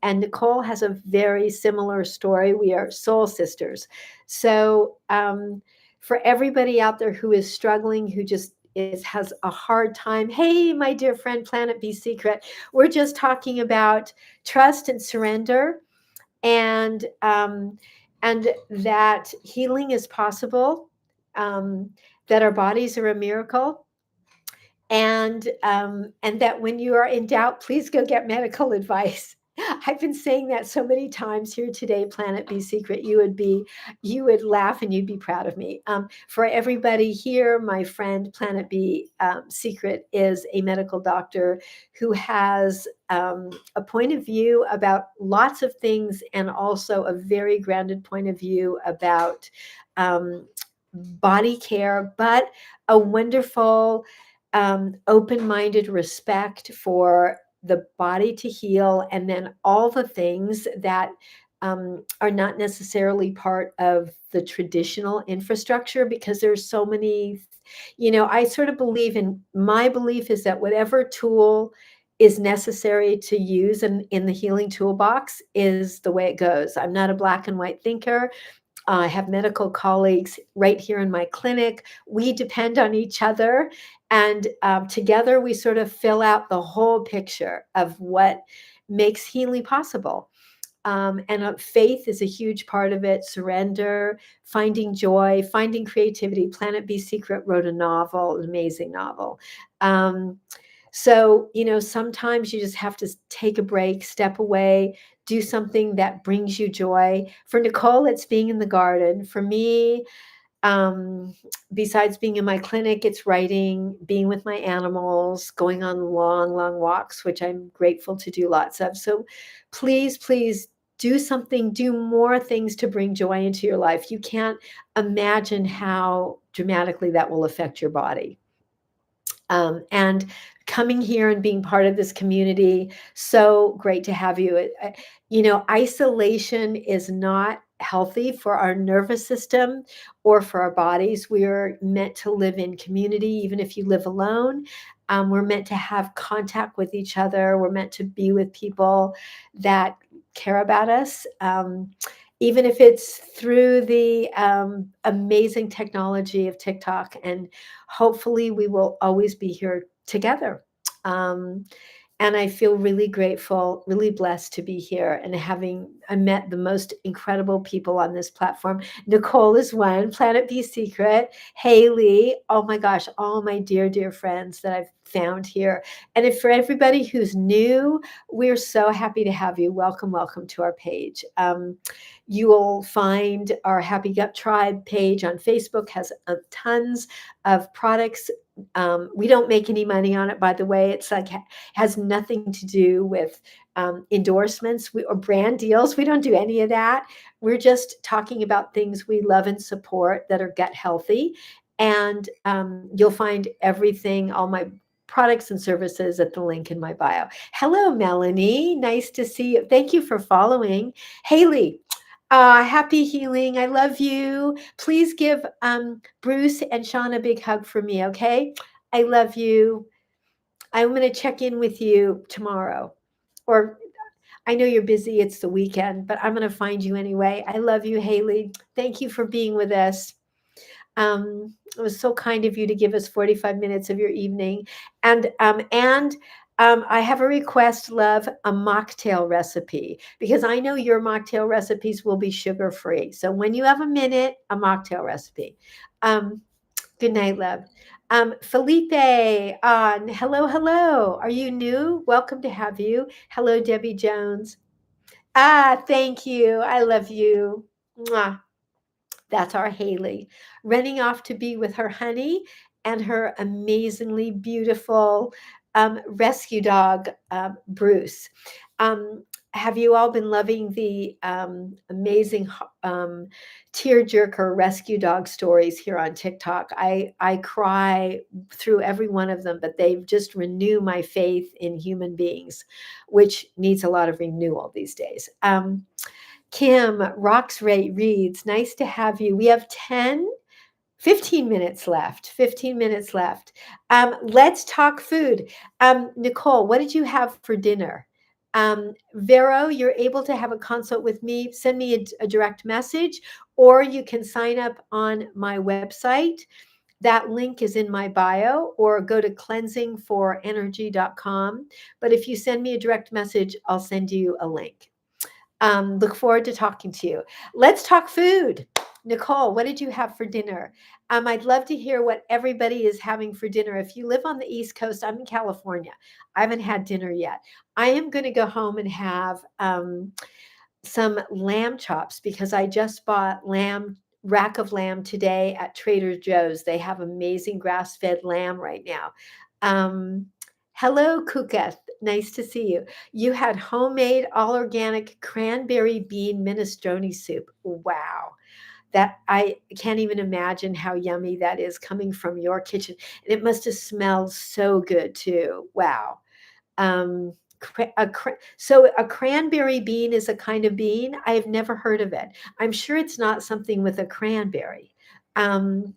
And Nicole has a very similar story. We are soul sisters. So, for everybody out there who is struggling, who just has a hard time, hey, my dear friend, Planet Be Secret, we're just talking about trust and surrender, and that healing is possible, um, that our bodies are a miracle, and that when you are in doubt, please go get medical advice. I've been saying that so many times here today, Planet Be Secret. You would laugh and you'd be proud of me. For everybody here, my friend Planet Be Secret is a medical doctor who has a point of view about lots of things, and also a very grounded point of view about um, body care, but a wonderful open-minded respect for the body to heal, and then all the things that are not necessarily part of the traditional infrastructure, because there's so many. I sort of believe in, my belief is that whatever tool is necessary to use in the healing toolbox is the way it goes. I'm not a black and white thinker. I have medical colleagues right here in my clinic. We depend on each other, and together we sort of fill out the whole picture of what makes healing possible. And faith is a huge part of it. Surrender, finding joy, finding creativity. Planet Be Secret wrote a novel, an amazing novel. Um, so, sometimes you just have to take a break, step away, do something that brings you joy. For Nicole, it's being in the garden. For me, um, besides being in my clinic, it's writing, being with my animals, going on long, long walks, which I'm grateful to do lots of. So please, please do something, do more things to bring joy into your life. You can't imagine how dramatically that will affect your body. And coming here and being part of this community, so great to have you. Isolation is not healthy for our nervous system or for our bodies. We are meant to live in community, even if you live alone. We're meant to have contact with each other. We're meant to be with people that care about us. Even if it's through the amazing technology of TikTok, and hopefully we will always be here together. Um, and I feel really grateful, really blessed to be here, and I met the most incredible people on this platform. Nicole is one, Planet Be Secret, Haley, oh my gosh, all my dear, dear friends that I've found here. And if for everybody who's new, we're so happy to have you. Welcome, welcome to our page. You will find our Happy Gut Tribe page on Facebook has tons of products. We don't make any money on it, by the way. It's like has nothing to do with endorsements or brand deals. We don't do any of that. We're just talking about things we love and support that are gut healthy. And you'll find everything, all my products and services, at the link in my bio. Hello, Melanie. Nice to see you. Thank you for following. Haley, happy healing. I love you. Please give Bruce and Sean a big hug for me, okay? I love you. I'm going to check in with you tomorrow. Or I know you're busy, it's the weekend, but I'm going to find you anyway. I love you, Haley. Thank you for being with us. It was so kind of you to give us 45 minutes of your evening. And I have a request, love, a mocktail recipe, because I know your mocktail recipes will be sugar free. So when you have a minute, a mocktail recipe. Um, Good night, love. Felipe, hello, hello. Are you new? Welcome to have you. Hello, Debbie Jones. Thank you. I love you. Mwah. That's our Haley, running off to be with her honey and her amazingly beautiful rescue dog, Bruce. Um, have you all been loving the amazing tearjerker rescue dog stories here on TikTok? I cry through every one of them, but they just renew my faith in human beings, which needs a lot of renewal these days. Kim Roxray reads, nice to have you. We have 15 minutes left. 15 minutes left. Let's talk food. Nicole, what did you have for dinner? Vero, you're able to have a consult with me. Send me a direct message, or you can sign up on my website. That link is in my bio, or go to cleansingforenergy.com. But if you send me a direct message, I'll send you a link. Look forward to talking to you. Let's talk food. Nicole, what did you have for dinner? I'd love to hear what everybody is having for dinner. If you live on the East Coast, I'm in California. I haven't had dinner yet. I am going to go home and have some lamb chops, because I just bought rack of lamb today at Trader Joe's. They have amazing grass-fed lamb right now. Um, Hello, Kuketh. Nice to see you. You had homemade, all organic cranberry bean minestrone soup. Wow. That I can't even imagine how yummy that is coming from your kitchen. And it must have smelled so good too. Wow. Um, so a cranberry bean is a kind of bean. I've never heard of it. I'm sure it's not something with a cranberry. Um,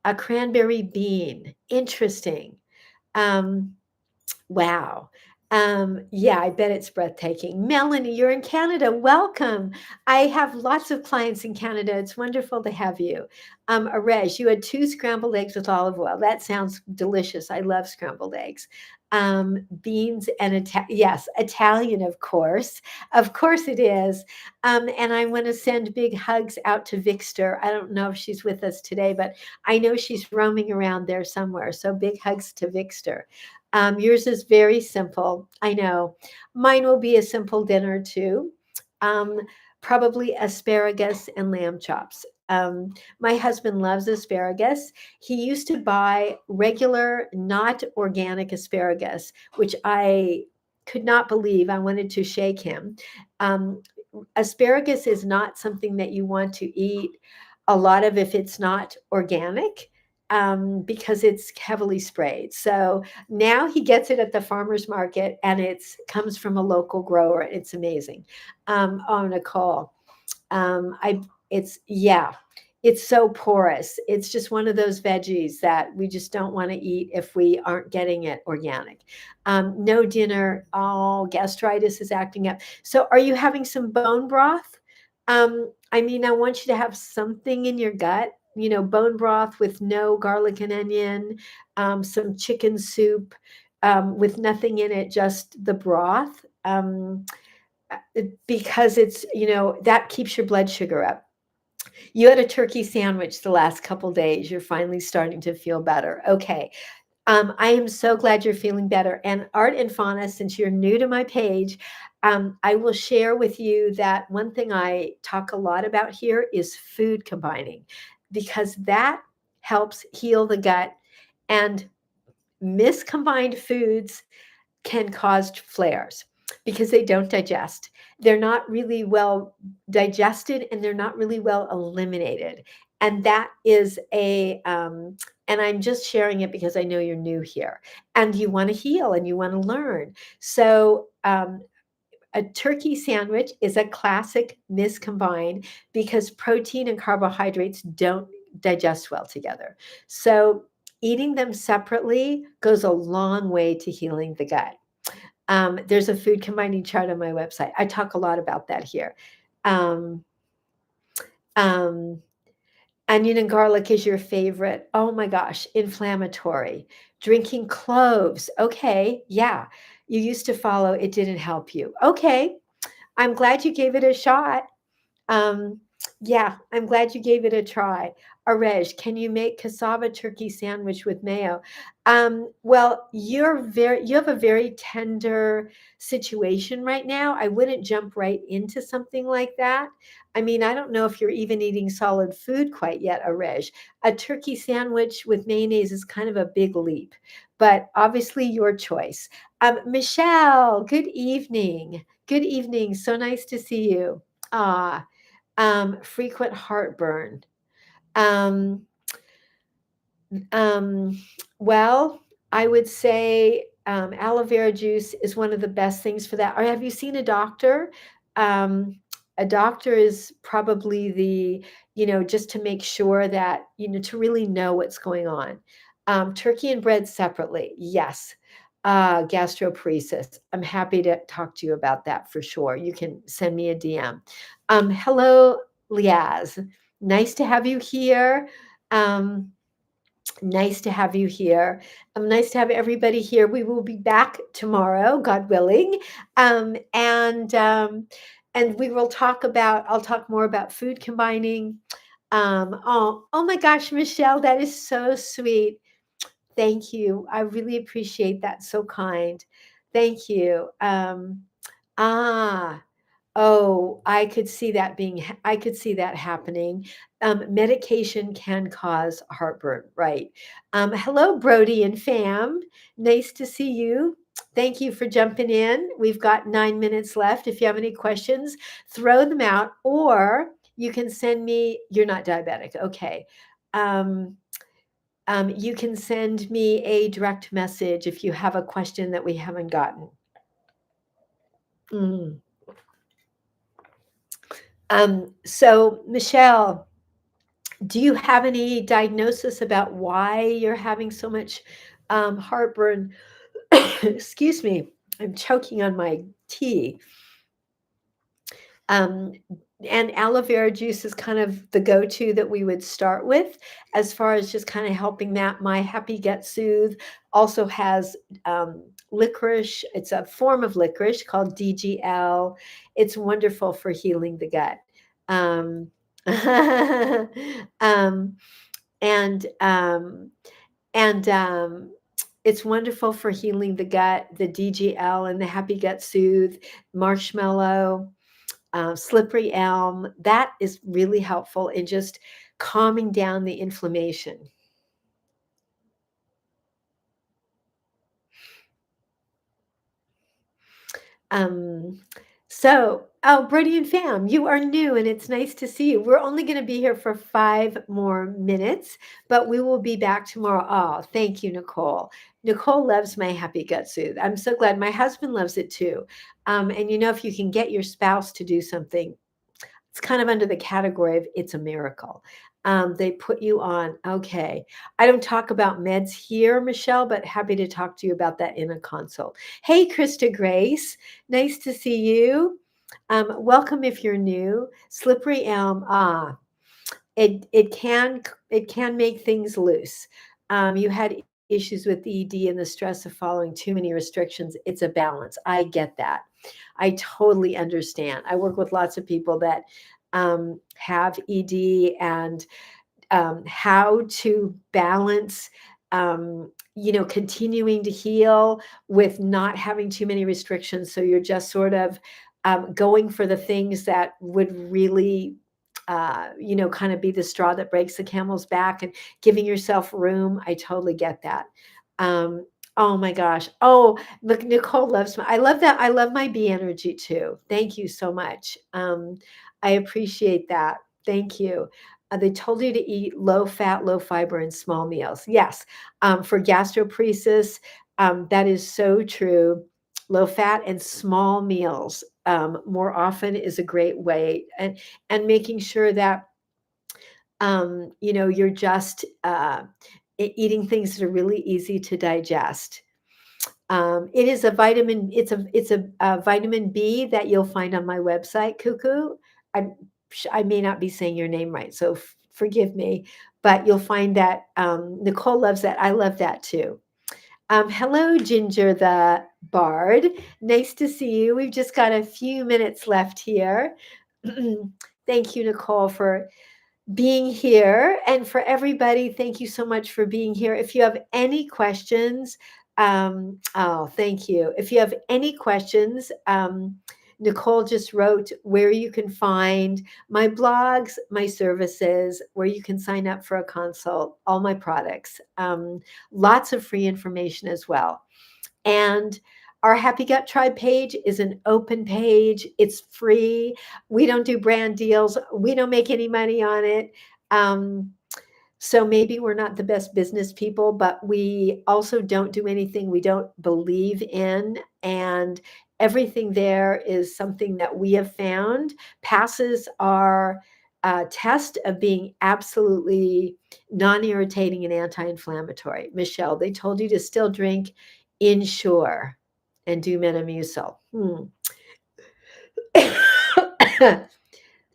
a cranberry bean. Interesting. Um, Wow. Yeah, I bet it's breathtaking. Melanie, you're in Canada. Welcome. I have lots of clients in Canada. It's wonderful to have you. Arej, you had 2 scrambled eggs with olive oil. That sounds delicious. I love scrambled eggs. Beans and yes, Italian, of course. Of course it is. And I want to send big hugs out to Vixter. I don't know if she's with us today, but I know she's roaming around there somewhere. So big hugs to Vixter. Yours is very simple. I know. Mine will be a simple dinner too. Um, Probably asparagus and lamb chops. My husband loves asparagus. He used to buy regular, not organic asparagus, which I could not believe. I wanted to shake him. Um, Asparagus is not something that you want to eat a lot of if it's not organic, because it's heavily sprayed. So now he gets it at the farmer's market, and it's comes from a local grower. It's amazing. Oh, Nicole, I it's yeah, it's so porous. It's just one of those veggies that we just don't want to eat if we aren't getting it organic. No dinner. Oh, gastritis is acting up. So are you having some bone broth? I mean, I want you to have something in your gut. Bone broth with no garlic and onion, some chicken soup, with nothing in it, just the broth. Because that keeps your blood sugar up. You had a turkey sandwich the last couple days. You're finally starting to feel better. Okay. I am so glad you're feeling better. And Art and Fauna, since you're new to my page, I will share with you that one thing I talk a lot about here is food combining, because that helps heal the gut, and miscombined foods can cause flares because they don't digest. They're not really well digested, and they're not really well eliminated. And that is and I'm just sharing it because I know you're new here and you want to heal and you want to learn. So, a turkey sandwich is a classic miscombined, because protein and carbohydrates don't digest well together. So, eating them separately goes a long way to healing the gut. There's a food combining chart on my website. I talk a lot about that here. Um, um, Onion and garlic is your favorite. Oh my gosh, inflammatory. Drinking cloves. Okay, yeah. You used to follow, it didn't help you. Okay, I'm glad you gave it a shot. Um, yeah, I'm glad you gave it a try. Arej, can you make cassava turkey sandwich with mayo? Well, you have a very tender situation right now. I wouldn't jump right into something like that. I mean, I don't know if you're even eating solid food quite yet, Arej. A turkey sandwich with mayonnaise is kind of a big leap, but obviously your choice. Michelle, good evening. Good evening. So nice to see you. Ah, frequent heartburn. Um, um, well, I would say aloe vera juice is one of the best things for that. Or have you seen a doctor? Um, a doctor is probably just to make sure that, to really know what's going on. Turkey and bread separately, yes. Gastroparesis. I'm happy to talk to you about that for sure. You can send me a DM. Hello, Liaz. Nice to have you here. Um, Nice to have you here. Nice to have everybody here. We will be back tomorrow, God willing, and we will talk about. I'll talk more about food combining. Oh my gosh, Michelle, that is so sweet. Thank you. I really appreciate that. So kind. Thank you. Ah, Oh, I could see that happening. Medication can cause heartburn, right? Hello, Brody and fam. Nice to see you. Thank you for jumping in. We've got 9 minutes left. If you have any questions, throw them out, or you can send me. You're not diabetic, okay? Um, you can send me a direct message if you have a question that we haven't gotten. Mm. So Michelle, do you have any diagnosis about why you're having so much heartburn? Excuse me, I'm choking on my tea. Um, and aloe vera juice is kind of the go-to that we would start with as far as just kind of helping that. My Happy Gut Soothe also has licorice. It's a form of licorice called DGL. It's wonderful for healing the gut. Um, um, and and it's wonderful for healing the gut. The DGL and the Happy Gut Soothe, marshmallow, slippery elm. That is really helpful in just calming down the inflammation. Um, oh, Brody and Fam, you are new and it's nice to see you. We're only going to be here for 5 more minutes, but we will be back tomorrow. Oh, thank you, Nicole. Nicole loves my Happy Gut Soothe. I'm so glad. My husband loves it too. And if you can get your spouse to do something, it's kind of under the category of it's a miracle. They put you on. Okay. I don't talk about meds here, Michelle, but happy to talk to you about that in a consult. Hey, Krista Grace. Nice to see you. Welcome if you're new. Slippery elm. It can make things loose. You had issues with ED and the stress of following too many restrictions. It's a balance. I get that. I totally understand. I work with lots of people that have ED and how to balance, continuing to heal with not having too many restrictions. So you're just sort of going for the things that would really, kind of be the straw that breaks the camel's back and giving yourself room. I totally get that. Um, oh my gosh. Oh, look, Nicole loves I love that. I love my bee energy too. Thank you so much. I appreciate that. Thank you. They told you to eat low fat, low fiber, and small meals. Yes, for gastroparesis, that is so true. Low fat and small meals more often is a great way, and making sure that you're just eating things that are really easy to digest. It is a vitamin. It's a vitamin B that you'll find on my website, Cuckoo. I may not be saying your name right, so forgive me, but you'll find that Nicole loves that. I love that too. Hello, Ginger the Bard. Nice to see you. We've just got a few minutes left here. Thank you, Nicole, for being here. And for everybody, thank you so much for being here. If you have any questions, oh, thank you. If you have any questions, Nicole just wrote where you can find my blogs, my services, where you can sign up for a consult, all my products, lots of free information as well. And our Happy Gut Tribe page is an open page. It's free. We don't do brand deals. We don't make any money on it. Um, so maybe we're not the best business people, but we also don't do anything we don't believe in. And everything there is something that we have found passes our test of being absolutely non irritating and anti inflammatory. Michelle, they told you to still drink Ensure and do Metamucil.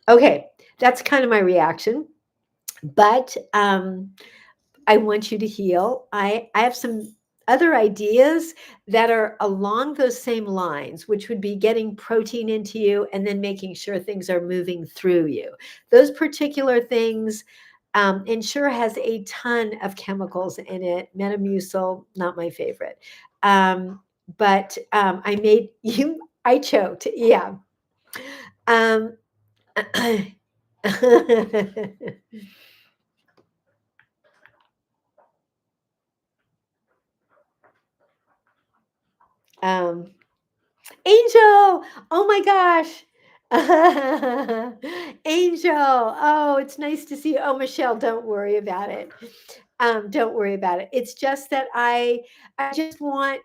Okay, that's kind of my reaction. But I want you to heal. I have some other ideas that are along those same lines, which would be getting protein into you and then making sure things are moving through you. Those particular things, Ensure has a ton of chemicals in it. Metamucil, not my favorite. But I made you, I choked. Yeah. Um, um, Angel! Oh my gosh. Angel. Oh, it's nice to see you. Oh, Michelle, don't worry about it. Don't worry about it. It's just that I just want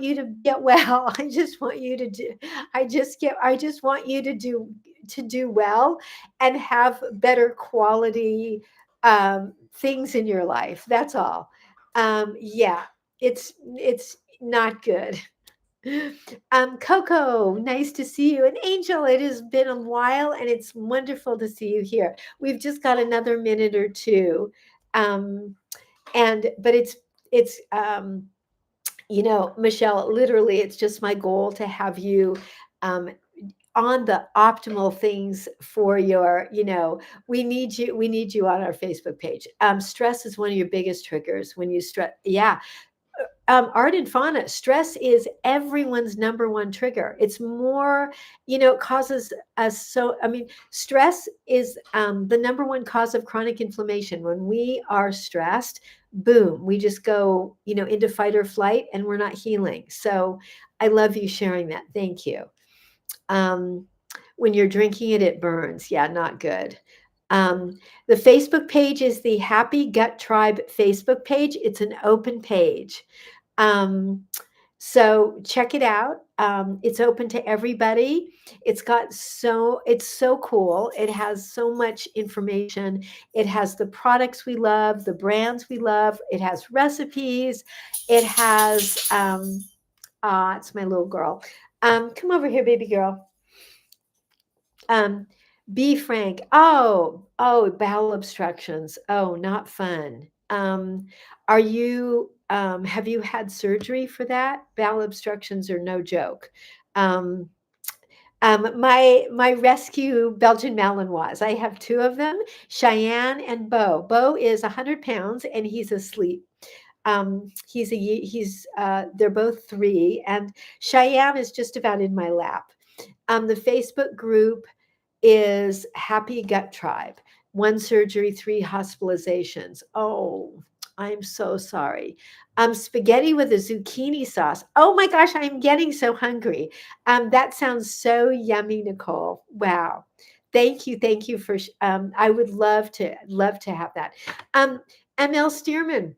you to get well. I just want you to do I just want you to do well and have better quality things in your life. That's all. Yeah, it's not good. Coco, nice to see you. And Angel, it has been a while and it's wonderful to see you here. We've just got another minute or two. Um, but it's Michelle, literally it's just my goal to have you um on the optimal things for your, we need you on our Facebook page. Stress is one of your biggest triggers when you stress. Yeah, art and fauna, stress is everyone's number one trigger. It's more, it causes us. So, I mean, stress is the number one cause of chronic inflammation. When we are stressed, boom, we just go, into fight or flight and we're not healing. So I love you sharing that. Thank you. Um, when you're drinking it, it burns. Yeah, not good. The Facebook page is the Happy Gut Tribe Facebook page. It's an open page. Um, so check it out. It's open to everybody. It's so cool. It has so much information. It has the products we love, the brands we love. It has recipes. It has, it's my little girl. Come over here, baby girl. Um, be frank. Oh, bowel obstructions. Oh, not fun. Have you had surgery for that? Bowel obstructions are no joke. Um, my rescue Belgian Malinois. I have two of them, Cheyenne and Bo. Bo is 100 pounds and he's asleep. They're both 3, and Cheyenne is just about in my lap. The Facebook group is Happy Gut Tribe. 1 surgery, 3 hospitalizations. Oh, I'm so sorry. Spaghetti with a zucchini sauce. Oh my gosh, I'm getting so hungry. That sounds so yummy, Nicole. Wow. Thank you for. I would love to have that. ML Stearman.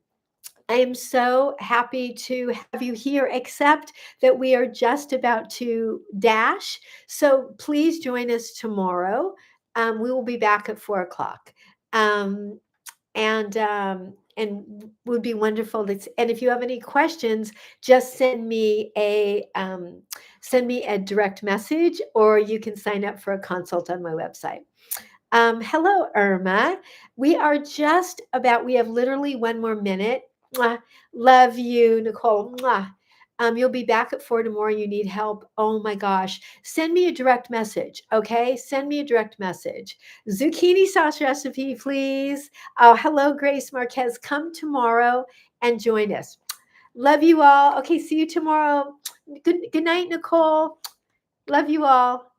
I am so happy to have you here, except that we are just about to dash. So please join us tomorrow. We will be back at 4 o'clock. Um, and would be wonderful. And if you have any questions, just send me a direct message, or you can sign up for a consult on my website. Hello, Irma. We have literally 1 more minute. Mwah. Love you, Nicole. Mwah. You'll be back at 4 tomorrow and you need help. Oh my gosh. Send me a direct message. Okay. Send me a direct message. Zucchini sauce recipe, please. Oh, hello, Grace Marquez. Come tomorrow and join us. Love you all. Okay. See you tomorrow. Good night, Nicole. Love you all.